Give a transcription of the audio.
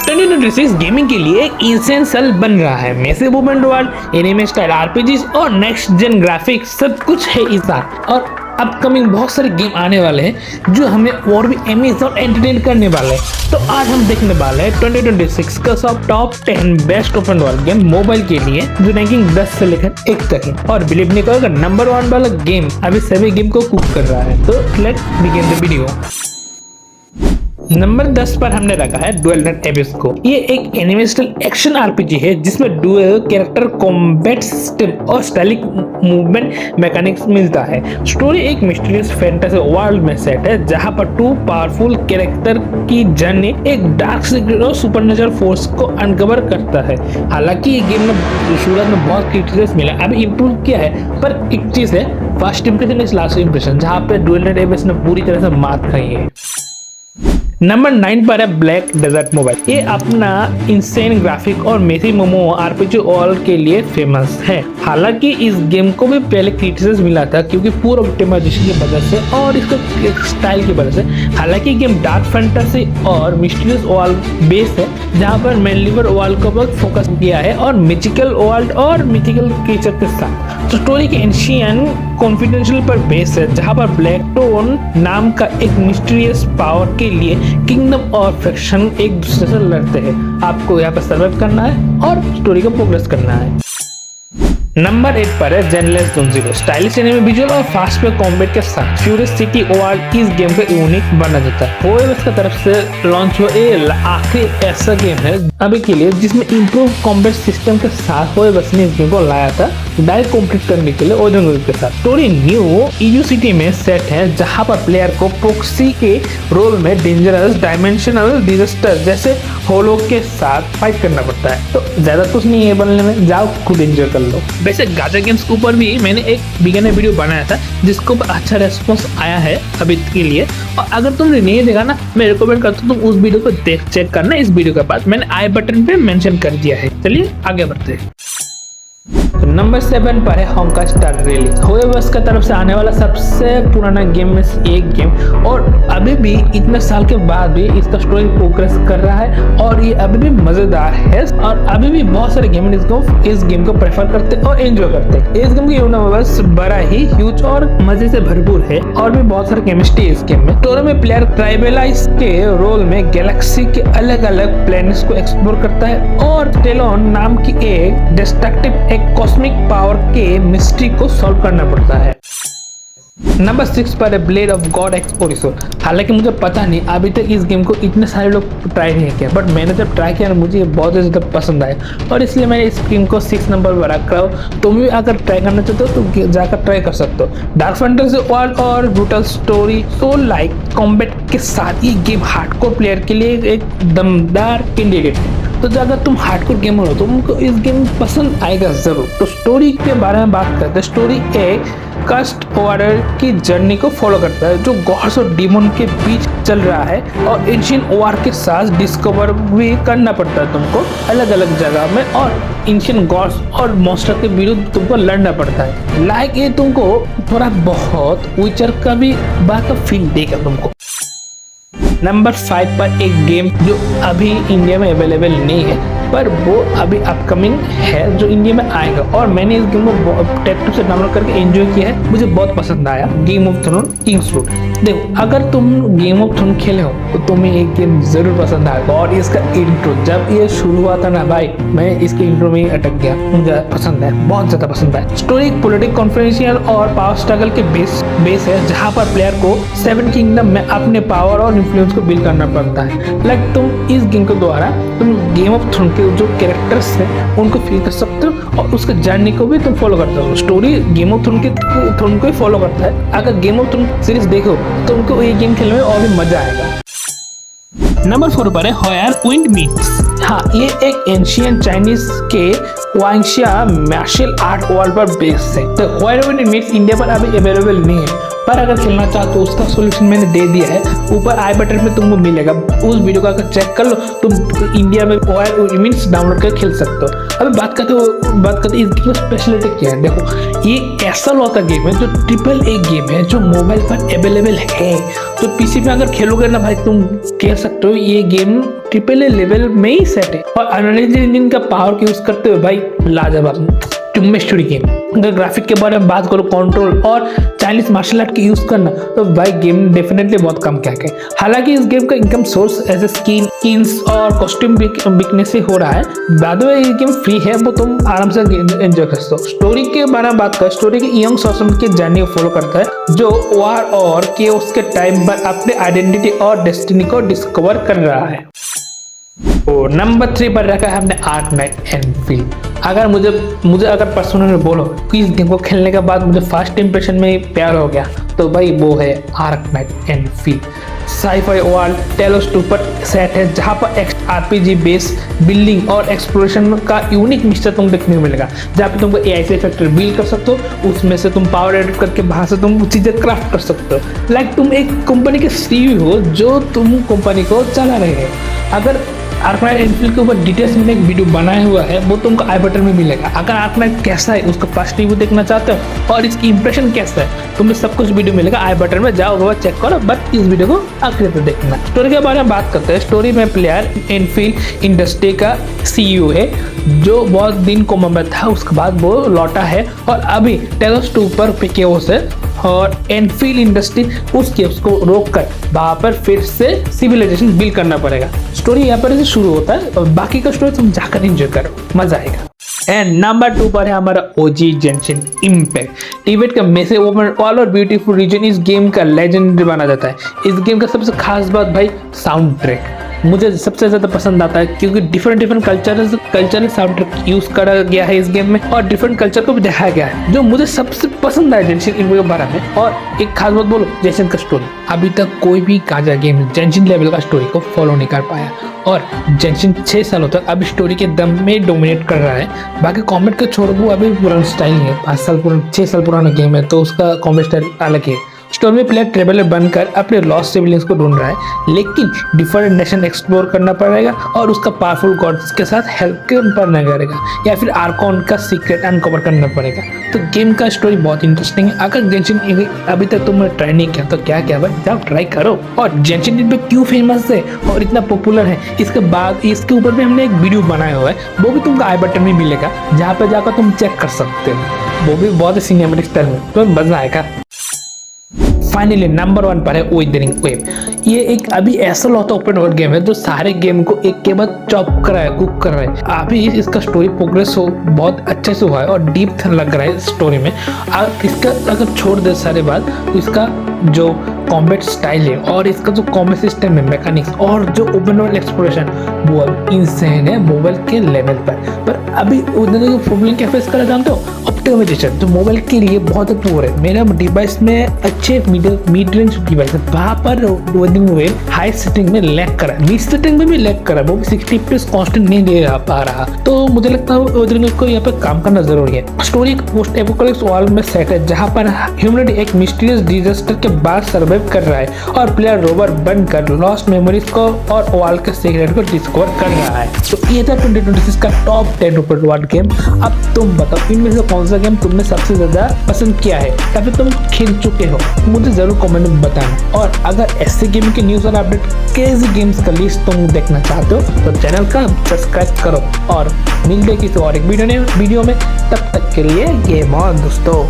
2026 gaming के लिए एक इंसेंशियल बन रहा है। Massive open world, anime style RPGs और नेक्स्ट जेन ग्राफिक्स सब कुछ है इस साल। और अपकमिंग बहुत सारे गेम आने वाले हैं जो हमें और भी अमेज और एंटरटेन करने वाले हैं। तो आज हम देखने वाले हैं 2026 का सब top 10 best open world game mobile के लिए, जो रैंकिंग 10 से लेकर 1 तक है। और बिलीव नहीं करोगे, नंबर 1 वाला गेम अभी सभी गेम को कुक कर रहा है। तो let's begin the video. Number 10 पर हमने रखा है डुएल नेट एबिस को। ये एक एनिमेशनल एक्शन आरपीजी है जिसमें डुएल कैरेक्टर कॉम्बैट सिस्टम और स्टाइलिक मूवमेंट मैकेनिक्स मिलता है। स्टोरी एक मिस्टीरियस फैंटेसी वर्ल्ड में सेट है जहां पर 2 पावरफुल कैरेक्टर की जर्नी एक डार्क सीक्रेट और सुपरनेचुरल फोर्स को अनकवर करता है। हालांकि ये गेम में शुरुआत में बहुत क्रिटिसिज्म मिला, अभी इम्प्रूव किया है, पर एक चीज है, first impression is last impression, जहां पे डुएल नेट एबिस ने पूरी तरह से मात खाई है। नंबर 9 पर है ब्लैक डेजर्ट मोबाइल। ये अपना इंसेन ग्राफिक और मेसी मोमो आरपीजी ऑल के लिए फेमस है। हालांकि इस गेम को भी पहले क्रिटिसिज्म मिला था क्योंकि पूरा ऑप्टिमाइजेशन की वजह से और इसके स्टाइल की वजह से। हालांकि गेम डार्क फैंटेसी और मिस्टीरियस वर्ल्ड बेस है जहां पर मेनलिवर वर्ल्ड को बहुत फोकस किया है और मिथिकल वर्ल्ड और मिथिकल क्रीचर के साथ। तो स्टोरी के एंशियन कॉन्फिडेंशियल पर बेस है जहां पर ब्लैक टोन नाम का एक मिस्टीरियस पावर के लिए किंगडम और फैक्शन एक दूसरे से लड़ते हैं। आपको यहाँ पर सर्वाइव करना है और स्टोरी का प्रोग्रेस करना है। नंबर 8 पर है Zenless Zone zero. Stylish anime visual और फास्ट पे कॉम्बैट के साथ फ्यूरियस सिटी वर्ल्ड इस गेम को यूनिक बना देता है। OS की तरफ से लॉन्च हुआ ये आखिरी ऐसा गेम है अभी के लिए जिसमें इम्प्रूव कॉम्बैट सिस्टम के साथ OS ने इस गेम को लाया था डायरेक्ट कंप्लीट करने के लिए ओरिजिनल के साथ। स्टोरी न्यू EU सिटी में सेट है जहां पर प्लेयर को प्रोक्सी के रोल में डेंजरस डायमेंशनल डिजास्टर जैसे होलो के साथ फाइट करना पड़ता है। तो ज्यादा कुछ नहीं है बनने में, जाओ खुद एंजॉय कर लो। वैसे गाचा गेम्स के ऊपर भी मैंने एक बिगिनर वीडियो बनाया था जिसको अच्छा रेस्पॉन्स आया है अभी के लिए। और अगर तुमने नहीं देखा ना, मैं रिकमेंड करता हूँ तुम उस वीडियो को चेक करना। इस वीडियो के बाद मैंने आई बटन पे मेंशन कर दिया है। चलिए आगे बढ़ते हैं। नंबर 7 पर है होंका स्टार रैली। OS का तरफ से आने वाला सबसे पुराना गेम में से एक गेम, और अभी भी इतने साल के बाद भी इसका स्टोरी प्रोग्रेस कर रहा है और ये अभी भी मजेदार है। और अभी भी बहुत सारे गेम इस गेम को प्रेफर करते और एंजॉय करते हैं। इस गेम की यूनिवर्स बड़ा ही ह्यूज और मजे से भरपूर है और भी बहुत सारे केमिस्ट्री इस गेम में। स्टोरी में प्लेयर ट्राइबलाइज के रोल में गैलेक्सी के अलग अलग प्लैनेट्स को एक्सप्लोर करता है और टेलोन नाम की एक डिस्ट्रक्टिव एक कॉस्मिक पावर के मिस्ट्री को सॉल्व करना पड़ता है। नंबर 6 पर है ब्लेड ऑफ गॉड एक्सपोरिसोर। हालांकि मुझे पता नहीं अभी तक इस गेम को इतने सारे लोग ट्राई नहीं किया, बट मैंने जब ट्राई किया ना मुझे बहुत ज़्यादा पसंद आया और इसलिए मैंने इस गेम को 6 नंबर पर रखा हूँ। तुम भी अगर ट्राई करना चाहते हो तो जाकर ट्राई कर सकते हो। डार्क फैंटेसी वर्ल्ड और brutal story soul like combat के साथ ये गेम हार्डकोर प्लेयर के लिए एक दमदार कैंडिडेट है। तो अगर तुम हार्डकोर गेमर हो तो तुमको इस गेम पसंद आएगा जरूर। तो स्टोरी के बारे में बात करते हैं। स्टोरी एक कास्ट वॉरियर की जर्नी को फॉलो करता है जो गॉड्स और डीमन के बीच चल रहा है और एंशिएंट वॉर के साथ डिस्कवर भी करना पड़ता है तुमको अलग अलग जगह में, और एंशिएंट गॉड्स और मॉन्स्टर के विरुद्ध तुमको लड़ना पड़ता है। लाइक ये तुमको थोड़ा बहुत विचर का भी बात का फील देगा तुमको। नंबर 5 पर एक गेम जो अभी इंडिया में अवेलेबल नहीं है पर वो अभी अपकमिंग है जो इंडिया में आएगा, और मैंने इस गेम को टेक2 से डाउनलोड करके एंजॉय किया है। मुझे बहुत पसंद आया गेम ऑफ थ्रोन किंग्सरोड। देखो अगर तुम गेम ऑफ थ्रोन खेले हो तो तुम्हें एक गेम जरूर पसंद आएगा। और इसका इंट्रो जब ये शुरू हुआ था ना भाई, मैं इसके इंट्रो में ही अटक गया। मुझे पसंद है, बहुत ज्यादा पसंद है। स्टोरी पॉलिटिकल कॉन्फ्रेंशियल और पावर स्ट्रगल के बेस है जहाँ पर प्लेयर को 7 किंगडम में अपने पावर और इन्फ्लुएंस को बिल्ड करना पड़ता है। लाइक तुम इस गेम के द्वारा तुम गेम ऑफ थ्रोन के जो कैरेक्टर्स हैं उनको फील कर सकते हो और उसके जर्नी को भी तुम फॉलो करते हो। स्टोरी गेम ऑफ थ्रोन को ही फॉलो करता है। अगर गेम ऑफ थ्रोन सीरीज देखो तो तुमको ये गेम खेलने में और भी मजा आएगा। नंबर 4 पर है होयर विंड मीट्स। हाँ, ये एक एंशिएंट चाइनीज के वांगशिया मार्शल आर्ट वर्ल्ड पर बेस्ड है। तो होयर विंड मीट्स इंडिया पर अभी अवेलेबल नहीं है, पर अगर खेलना चाहो तो उसका सोल्यूशन मैंने दे दिया है, ऊपर आई बटन में तुमको मिलेगा। उस वीडियो का अगर चेक कर लो तुम इंडिया में होयर विंड्स डाउनलोड कर खेल सकते हो। अभी बात करते इस गेम की स्पेशलिटी क्या है। देखो ये ऐसा लौता गेम है जो AAA गेम है जो मोबाइल पर अवेलेबल है। तो पीसी पे अगर खेलोगे ना भाई तुम कह सकते हो ये गेम AAA लेवल में ही सेट है। और अनरियल इंजन का पावर यूज करते हुए भाई लाजवाब स्टोरी गेम। अगर ग्राफिक के बारे में बात करो, कंट्रोल और चाइनीज मार्शल आर्ट के यूज करना, तो भाई गेम डेफिनेटली बहुत कम क्या है। हालांकि इस गेम का इनकम सोर्स एज स्किन्स और कॉस्ट्यूम बिकने से हो रहा है। बाद में ये गेम फ्री है, वो तुम आराम से एंजॉय कर सकते हो। स्टोरी के बारे में बात करें, स्टोरी के यंग सॉसन की जर्नी को फॉलो करता है जो वार और केओस के टाइम पर अपने आइडेंटिटी और डेस्टिनी को डिस्कवर कर रहा है। तो नंबर 3 पर रखा है हमने आर्क नाइट एनफील्ड। अगर मुझे अगर पर्सनली बोलो कि इस गेम को खेलने के बाद मुझे फर्स्ट इंप्रेशन में प्यार हो गया, तो भाई वो है Arknights Endfield. Sci fi world Talos 2 पर सेट है जहाँ पर RPG बेस बिल्डिंग और एक्सप्लोरेशन का यूनिक मिक्सचर तुम देखने को मिलेगा, जहाँ पे तुमको AI से फैक्टर बिल्ड कर सकते हो, उसमें से तुम पावर एड करके वहाँ से तुम चीज़ें क्राफ्ट कर सकते हो। लाइक तुम एक कंपनी के CEO हो जो तुम कंपनी को चला रहे हैं। अगर आर्क नाइट एनफील्ड के ऊपर डिटेल्स में एक वीडियो बनाया हुआ है, वो तुमको आई बटन में मिलेगा। अगर आर्क नाइट कैसा है उसका फर्स्ट रिव्यू देखना चाहते हो और इसकी इंप्रेशन कैसा है, तुम्हें सब कुछ वीडियो मिलेगा आई बटन में, जाओ वो चेक करो, बट इस वीडियो को आखिर तक देखना। स्टोरी के बारे में बात करते हैं। स्टोरी में प्लेयर एनफील्ड इंडस्ट्री का CEO है जो बहुत दिन कोमा में था, उसके बाद वो लौटा है और अभी टेलोस 2 पर केओस है और एनफील्ड इंडस्ट्री उस केओस को रोक कर वहां पर फिर से सिविलाइजेशन बिल्ड करना पड़ेगा। स्टोरी यहाँ पर से शुरू होता है और बाकी का स्टोरी तुम जाकर एंजॉय करो, मजा आएगा। एंड नंबर 2 पर है हमारा OG जेंशिन इम्पैक्ट। टिबेट का मैसिव ओपन ऑल और ब्यूटीफुल रीजन इस गेम का लेजेंडरी माना जाता है। इस गेम का सबसे खास बात भाई साउंड ट्रैक मुझे सबसे ज्यादा पसंद आता है, क्योंकि different cultural sound track use करा गया है इस गेम में और डिफरेंट कल्चर को भी दिखाया गया है, जो मुझे सबसे पसंद आया जेंशिन इम्पैक्ट के बारे में। और एक खास बात बोलो, जेंशिन का स्टोरी अभी तक कोई भी गांजा गेम जेंशिन लेवल का स्टोरी को फॉलो नहीं कर पाया और जेंशिन 6 सालों तक अभी स्टोरी के दम में डोमिनेट कर रहा है। बाकी कॉमेट का छोड़ वो अभी पुराना स्टाइल है, 6 साल पुराना गेम है तो उसका कॉमेट स्टाइल अलग है। स्टोरी में प्लेयर ट्रेवलर बनकर अपने लॉस्ट सिबलिंग्स को ढूंढ रहा है, लेकिन डिफरेंट नेशन एक्सप्लोर करना पड़ेगा और उसका पावरफुल गॉड्स के साथ हेल्प करना पड़ेगा या फिर आर्कॉन का सीक्रेट अनकवर करना पड़ेगा। तो गेम का स्टोरी बहुत इंटरेस्टिंग है। अगर जेंशिन अभी तक तुमने ट्राई नहीं किया तो क्या भाई, जाओ ट्राई करो। और जेंशिन इम्पैक्ट क्यों फेमस है और इतना पॉपुलर है, इसके बाद इसके ऊपर भी हमने एक वीडियो बनाया हुआ है, वो भी तुमको आई बटन में मिलेगा, जहाँ पे जाकर तुम चेक कर सकते हो। वो भी बहुत ही सिनेमैटिक स्टाइल में, तो मजा आएगा। फाइनली नंबर 1 पर है विदरिंग वेव। ये एक अभी ऐसा लौता ओपन वर्ल्ड गेम है जो सारे गेम को एक के बाद चॉप कर रहा है, कुक कर रहा है। अभी इसका स्टोरी प्रोग्रेस हो बहुत अच्छे से हुआ है और डीप लग रहा है स्टोरी में। इसका अगर छोड़ दे सारे बात, तो इसका जो कॉम्बैट स्टाइल है और इसका जो कॉम्बैट सिस्टम है, मैकेनिक्स और जो ओपन वर्ल्ड एक्सप्लोरेशन, वो अब इंसेन है मोबाइल के लेवल पर अभी उधर प्रॉब्लम क्या फेस करा जानते हो, ऑप्टिमाइजेशन जो मोबाइल के लिए बहुत पुअर है। मेरा डिवाइस में अच्छे मिड रेंज डिवाइस है, वहाँ पर विदरिंग वेव हाई सेटिंग में लैग करा, लो सेटिंग में भी लैग करा, वो भी 60 FPS कांस्टेंट नहीं दे पा रहा। तो मुझे लगता है विदरिंग वेव को यहाँ पर काम करना जरूरी है। स्टोरी एक पोस्ट एपोकलिप्स वर्ल्ड में सेट है जहाँ पर ह्यूमैनिटी एक मिस्टीरियस डिजास्टर के बाद सर्वाइव कर रहा है और प्लेयर रोवर बनकर लॉस्ट मेमोरीज को और वर्ल्ड के सीक्रेट को डिस्कवर कर रहा है। तो ये था 2026 का टॉप 10 ओपन वर्ल्ड गेम। अब तुम बताओ इनमें से कौन सा गेम तुमने सबसे ज्यादा पसंद किया है या फिर तुम खेल चुके हो, मुझे जरूर कमेंट में बताना। और अगर ऐसे गेम के न्यूज और अपडेट क्रेजी गेम्स का लिस्ट तुम देखना चाहते हो तो चैनल का सब्सक्राइब करो और मिलते किसी और एक वीडियो में। तब तक के लिए गेम ऑन दोस्तों।